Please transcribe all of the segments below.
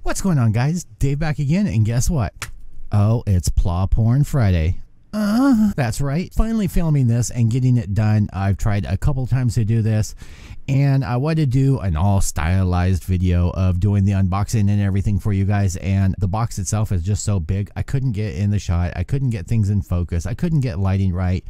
What's going on, guys? Dave back again, and guess what? Oh, it's PLA-PRON Friday. That's right. Finally filming this and getting it done. I've tried a couple times to do this, and I wanted to do an all stylized video of doing the unboxing and everything for you guys, and the box itself is just so big I couldn't get in the shot. I couldn't get things in focus. I couldn't get lighting right.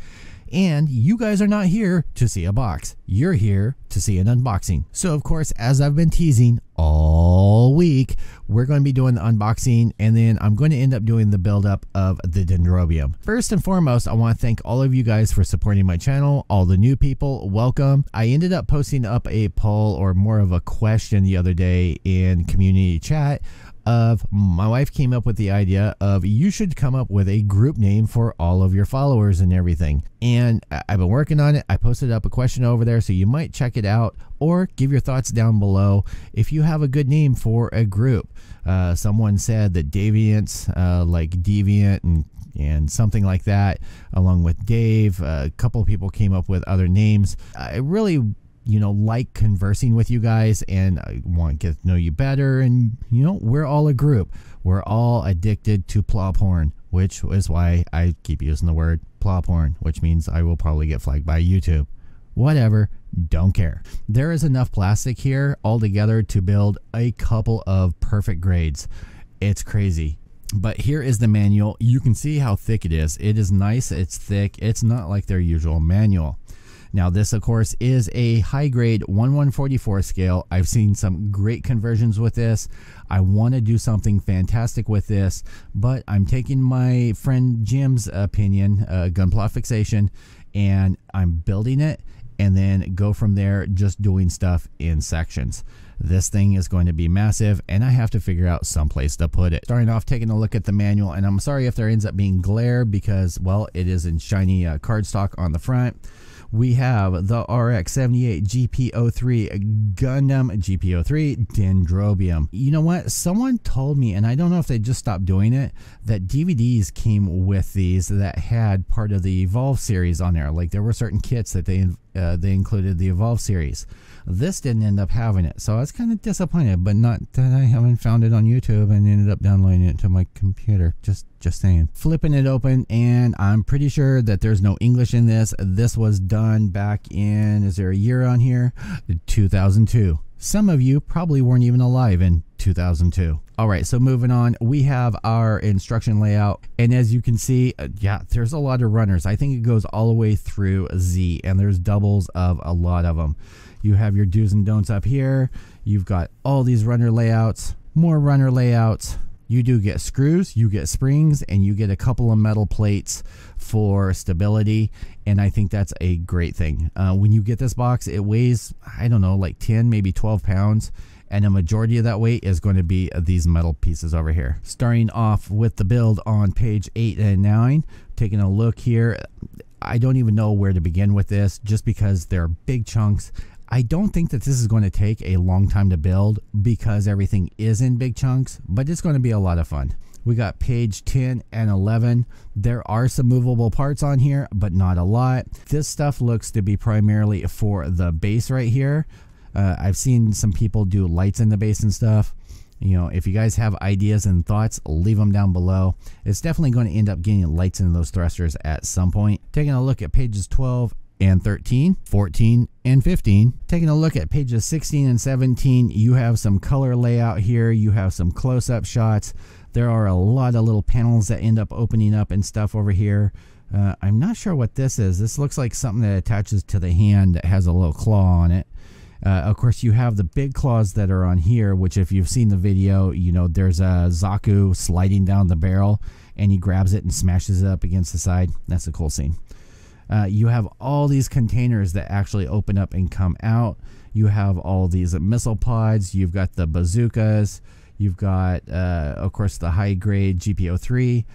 And you guys are not here to see a box. You're here to see an unboxing. So of course, as I've been teasing all week, we're going to be doing the unboxing, and then I'm going to end up doing the buildup of the Dendrobium. First and foremost, I want to thank all of you guys for supporting my channel. All the new people, welcome. I ended up posting up a poll, or more of a question, the other day in community chat. My wife came up with the idea of you should come up with a group name for all of your followers and everything. And I've been working on it. I posted up a question over there, so you might check it out or give your thoughts down below if you have a good name for a group. Someone said that Deviants, like Deviant and something like that, along with Dave. A couple of people came up with other names. I really like conversing with you guys, and I want to get to know you better. And we're all a group. We're all addicted to PLA-PRON, which is why I keep using the word PLA-PRON, which means I will probably get flagged by YouTube. Whatever, don't care. There is enough plastic here altogether to build a couple of perfect grades. It's crazy. But here is the manual. You can see how thick it is. It is nice. It's thick. It's not like their usual manual. Now this, of course, is a high-grade 1/144 scale. I've seen some great conversions with this. I want to do something fantastic with this, but I'm taking my friend Jim's opinion, Gunpla Fixation, and I'm building it and then go from there, just doing stuff in sections. This thing is going to be massive, and I have to figure out some place to put it. Starting off, taking a look at the manual, and I'm sorry if there ends up being glare because, well, it is in shiny cardstock on the front. We have the RX-78GP03 Gundam GP03 Dendrobium. You know what? Someone told me, and I don't know if they just stopped doing it, that DVDs came with these that had part of the Evolve series on there. Like there were certain kits that they included the Evolve series. This didn't end up having it, so I was kind of disappointed, but not that I haven't found it on YouTube and ended up downloading it to my computer. Just saying. Flipping it open, and I'm pretty sure that there's no English in this. This was done back in, is there a year on here? 2002. Some of you probably weren't even alive in 2002. All right, so moving on, we have our instruction layout, and as you can see, yeah, there's a lot of runners. I think it goes all the way through Z, and there's doubles of a lot of them. You have your do's and don'ts up here. You've got all these runner layouts, more runner layouts. You do get screws, you get springs, and you get a couple of metal plates for stability, and I think that's a great thing. When you get this box, it weighs, I don't know, like 10, maybe 12 pounds, and a majority of that weight is going to be these metal pieces over here. Starting off with the build on page 8 and 9, taking a look here, I don't even know where to begin with this, just because they're big chunks. I don't think that this is going to take a long time to build because everything is in big chunks, but it's going to be a lot of fun. We got page 10 and 11. There are some movable parts on here, but not a lot. This stuff looks to be primarily for the base right here. I've seen some people do lights in the base and stuff. If you guys have ideas and thoughts, leave them down below. It's definitely going to end up getting lights in those thrusters at some point. Taking a look at pages 12 and 13, 14 and 15. Taking a look at pages 16 and 17, you have some color layout here. You have some close-up shots. There are a lot of little panels that end up opening up and stuff over here. I'm not sure what this is. This looks like something that attaches to the hand that has a little claw on it. Of course, you have the big claws that are on here, which if you've seen the video, there's a Zaku sliding down the barrel, and he grabs it and smashes it up against the side. That's a cool scene. You have all these containers that actually open up and come out. You have all these missile pods. You've got the bazookas. You've got, of course, the high-grade GP03.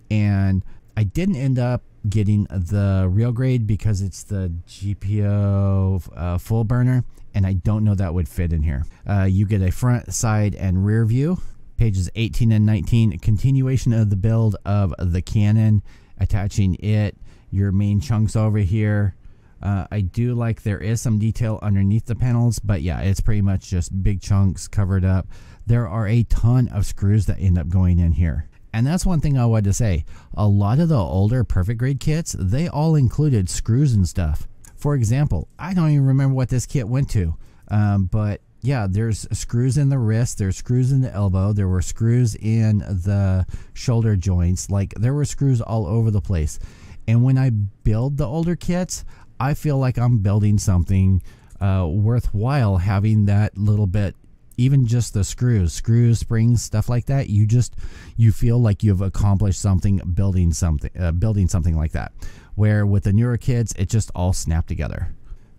And I didn't end up getting the real grade because it's the GPO full burner, and I don't know that would fit in here. You get a front, side, and rear view. Pages 18 and 19, a continuation of the build of the cannon, attaching it. Your main chunks over here, I do like there is some detail underneath the panels, but yeah, it's pretty much just big chunks covered up. There are a ton of screws that end up going in here. And that's one thing I wanted to say. A lot of the older perfect grade kits, they all included screws and stuff. For example, I don't even remember what this kit went to, but yeah, there's screws in the wrist, there's screws in the elbow, there were screws in the shoulder joints, like there were screws all over the place. And when I build the older kits, I feel like I'm building something worthwhile, having that little bit, even just the screws, springs, stuff like that. You feel like you've accomplished something building something like that. Where with the newer kits, it just all snapped together.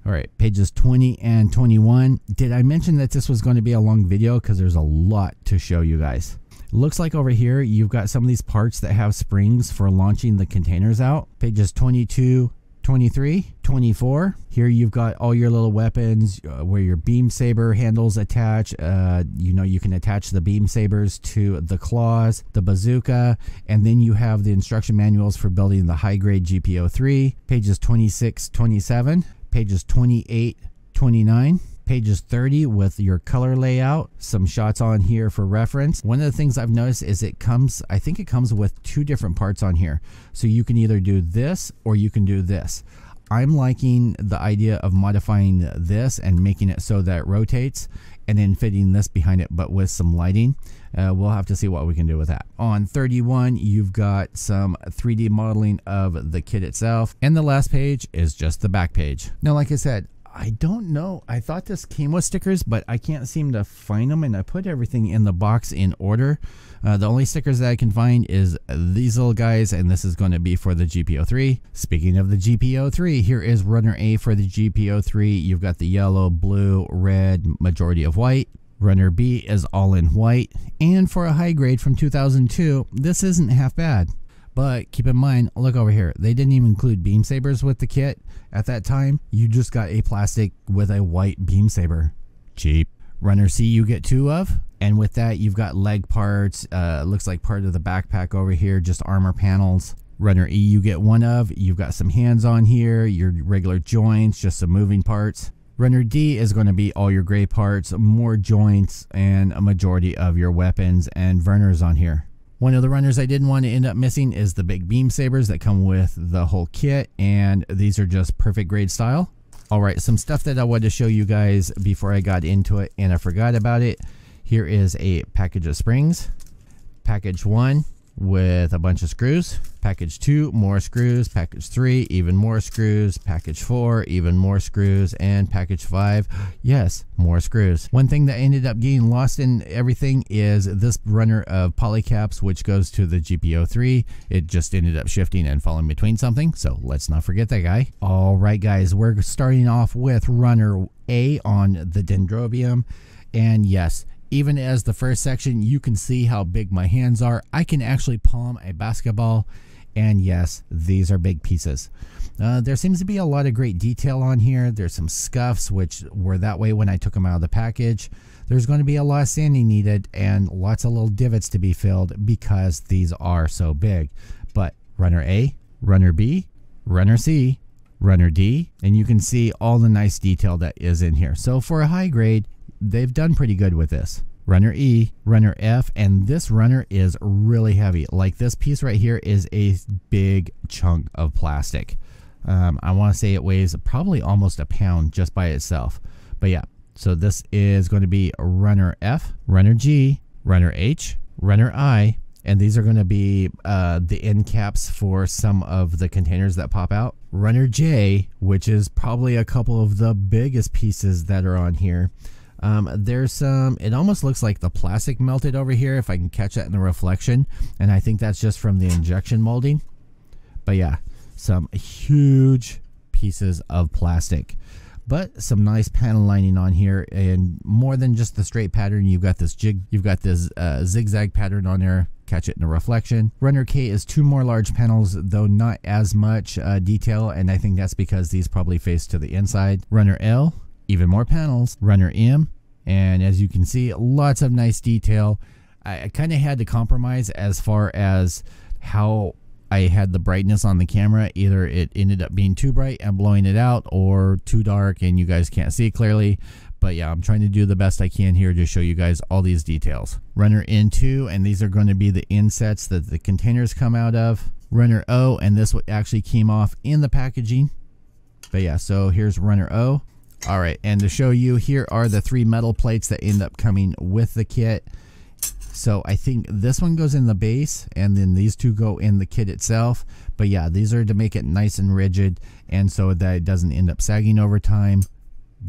All right, pages 20 and 21. Did I mention that this was going to be a long video? Because there's a lot to show you guys. Looks like over here you've got some of these parts that have springs for launching the containers out. Pages 22, 23, 24. Here you've got all your little weapons where your beam saber handles attach. You know, you can attach the beam sabers to the claws, the bazooka, and then you have the instruction manuals for building the high grade GP03. Pages 26, 27. Pages 28, 29. Pages 30 with your color layout, some shots on here for reference. One of the things I've noticed is I think it comes with two different parts on here. So you can either do this or you can do this. I'm liking the idea of modifying this and making it so that it rotates and then fitting this behind it, but with some lighting. We'll have to see what we can do with that. On 31, you've got some 3D modeling of the kit itself. And the last page is just the back page. Now, like I said, I don't know. I thought this came with stickers, but I can't seem to find them, and I put everything in the box in order. The only stickers that I can find is these little guys, and this is going to be for the GP03. Speaking of the GP03, here is runner A for the GP03. You've got the yellow, blue, red, majority of white. Runner B is all in white, and for a high grade from 2002, this isn't half bad. But keep in mind, look over here, they didn't even include beam sabers with the kit at that time. You just got a plastic with a white beam saber. Cheap. Runner C you get 2 of, and with that you've got leg parts, looks like part of the backpack over here, just armor panels. Runner E you get 1 of, you've got some hands on here, your regular joints, just some moving parts. Runner D is going to be all your gray parts, more joints, and a majority of your weapons and Verners on here. One of the runners I didn't want to end up missing is the big beam sabers that come with the whole kit, and these are just perfect grade style. All right, some stuff that I wanted to show you guys before I got into it and I forgot about it. Here is a package of springs. Package 1 with a bunch of screws. Package 2, more screws. Package 3, even more screws. Package 4, even more screws. And package 5, yes, more screws. One thing that ended up getting lost in everything is this runner of polycaps, which goes to the GP03. It just ended up shifting and falling between something, so let's not forget that guy. All right, guys, we're starting off with runner A on the Dendrobium, and yes, even as the first section, you can see how big my hands are. I can actually palm a basketball, and yes, these are big pieces. There seems to be a lot of great detail on here. There's some scuffs, which were that way when I took them out of the package. There's going to be a lot of sanding needed and lots of little divots to be filled because these are so big. But runner A, runner B, runner C, runner D, and you can see all the nice detail that is in here. So for a high grade, they've done pretty good with this. Runner E, runner F, and this runner is really heavy. Like this piece right here is a big chunk of plastic. I want to say it weighs probably almost a pound just by itself. But yeah, so this is going to be runner F, runner G, runner H, runner I, and these are going to be the end caps for some of the containers that pop out. Runner J, which is probably a couple of the biggest pieces that are on here. There's some, it almost looks like the plastic melted over here, if I can catch that in the reflection, and I think that's just from the injection molding. But yeah, some huge pieces of plastic, but some nice panel lining on here, and more than just the straight pattern, you've got this zigzag pattern on there. Catch it in the reflection. Runner K is 2 more large panels, though not as much detail, and I think that's because these probably face to the inside. Runner L, even more panels. Runner M, and as you can see, lots of nice detail. I kind of had to compromise as far as how I had the brightness on the camera. Either it ended up being too bright and blowing it out, or too dark and you guys can't see clearly. But yeah, I'm trying to do the best I can here to show you guys all these details. Runner N2, and these are going to be the insets that the containers come out of. Runner O, and this actually came off in the packaging. But yeah, so here's runner O. All right, and to show you, here are the 3 metal plates that end up coming with the kit. So I think this one goes in the base, and then these 2 go in the kit itself. But yeah, these are to make it nice and rigid, and so that it doesn't end up sagging over time.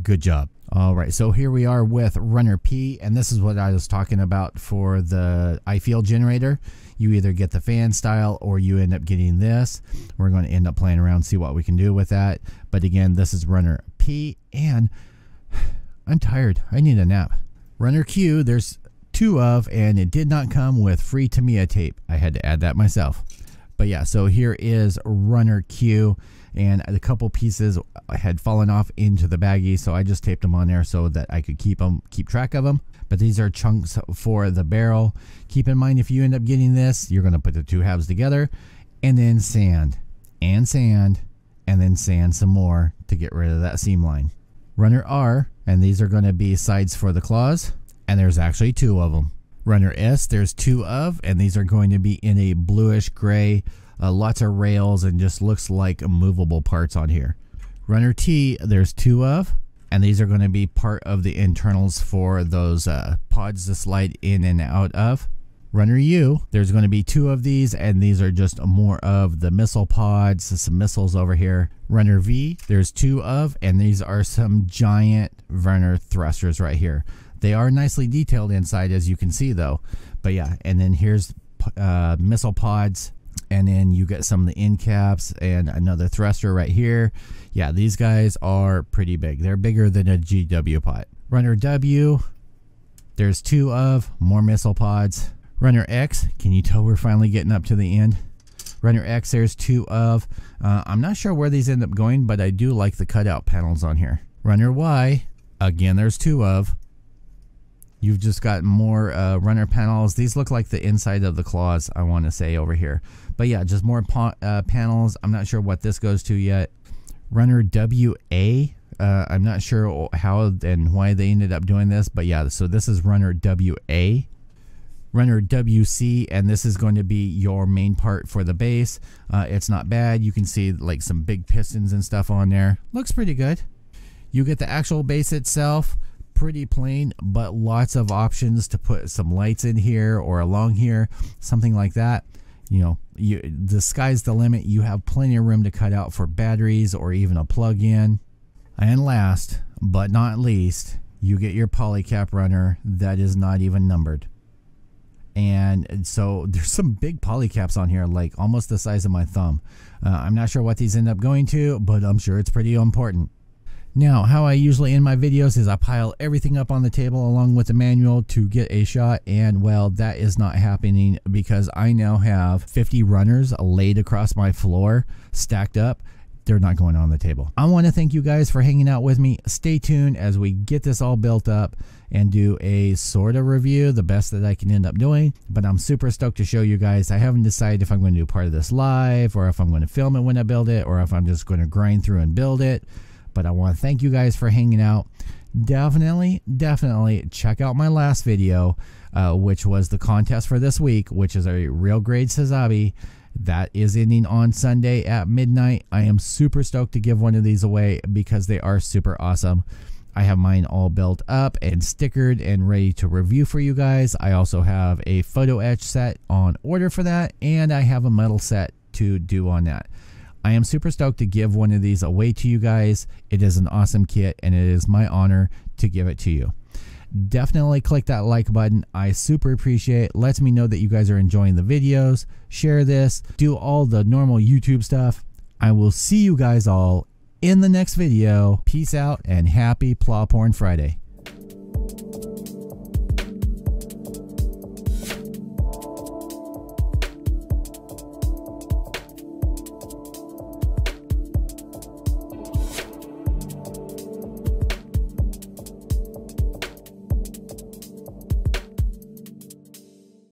Good job. All right, so here we are with runner P, and this is what I was talking about for the I-Field generator. You either get the fan style or you end up getting this. We're going to end up playing around, see what we can do with that. But again, this is runner P, and I'm tired. I need a nap. Runner Q, there's 2 of, and it did not come with free Tamiya tape. I had to add that myself. But yeah, so here is runner Q, and a couple pieces had fallen off into the baggie, so I just taped them on there so that I could keep track of them. But these are chunks for the barrel. Keep in mind, if you end up getting this, you're going to put the 2 halves together, and then sand, and sand, and then sand some more to get rid of that seam line. Runner R, and these are going to be sides for the claws, and there's actually 2 of them. Runner S, there's 2 of, and these are going to be in a bluish gray. Lots of rails, and just looks like movable parts on here. Runner T, there's 2 of, and these are going to be part of the internals for those pods to slide in and out of. Runner U, there's going to be 2 of these, and these are just more of the missile pods, some missiles over here. Runner V, there's 2 of, and these are some giant runner thrusters right here. They are nicely detailed inside, as you can see though. But yeah, and then here's missile pods. And then you get some of the end caps and another thruster right here. Yeah, these guys are pretty big. They're bigger than a GW pod. Runner W, there's 2 of, more missile pods. Runner X, can you tell we're finally getting up to the end? Runner X, there's 2 of. I'm not sure where these end up going, but I do like the cutout panels on here. Runner Y, again, there's 2 of. You've just got more runner panels. These look like the inside of the claws, I want to say, over here. But yeah, just more panels. I'm not sure what this goes to yet. Runner WA, I'm not sure how and why they ended up doing this, but yeah, so this is runner WA. Runner WC, and this is going to be your main part for the base. It's not bad. You can see like some big pistons and stuff on there. Looks pretty good. You get the actual base itself. Pretty plain, but lots of options to put some lights in here or along here, something like that. You know, the sky's the limit. You have plenty of room to cut out for batteries or even a plug-in. And last but not least, you get your polycap runner that is not even numbered. And so there's some big polycaps on here, like almost the size of my thumb. I'm not sure what these end up going to, but I'm sure it's pretty important. Now, how I usually end my videos is I pile everything up on the table along with the manual to get a shot, and well, that is not happening because I now have 50 runners laid across my floor, stacked up. They're not going on the table. I want to thank you guys for hanging out with me. Stay tuned as we get this all built up and do a sort of review, the best that I can end up doing. But I'm super stoked to show you guys. I haven't decided if I'm going to do part of this live or if I'm going to film it when I build it or if I'm just going to grind through and build it. But I want to thank you guys for hanging out. Definitely check out my last video, which was the contest for this week, which is a real grade Sazabi. That is ending on Sunday at midnight. I am super stoked to give one of these away because they are super awesome. I have mine all built up and stickered and ready to review for you guys. I also have a photo etch set on order for that, and I have a metal set to do on that. I am super stoked to give one of these away to you guys. It is an awesome kit, and it is my honor to give it to you. Definitely click that like button. I super appreciate it. Lets me know that you guys are enjoying the videos. Share this. Do all the normal YouTube stuff. I will see you guys all in the next video. Peace out and happy PLA-PRON Friday.